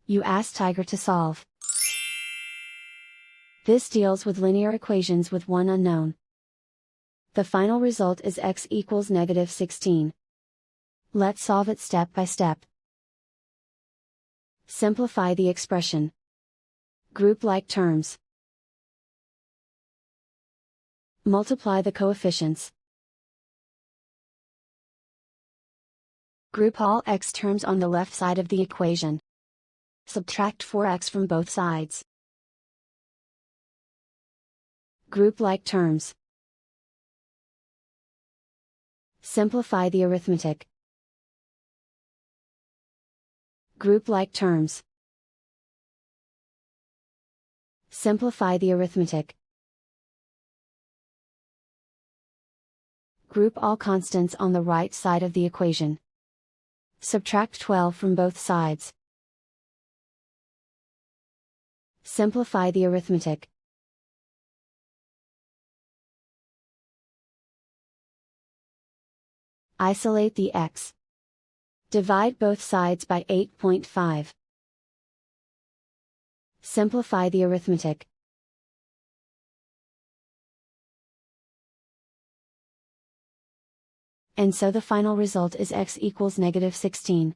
You ask Tiger to solve. This deals with linear equations with one unknown. The final result is x equals -16. Let's solve it step by step. Simplify the expression. Group like terms. Multiply the coefficients. Group all x terms on the left side of the equation. Subtract 4x from both sides. Group like terms. Simplify the arithmetic. Group like terms. Simplify the arithmetic. Group all constants on the right side of the equation. Subtract 12 from both sides. Simplify the arithmetic. Isolate the x. Divide both sides by 8.5. Simplify the arithmetic. And so the final result is x equals -16.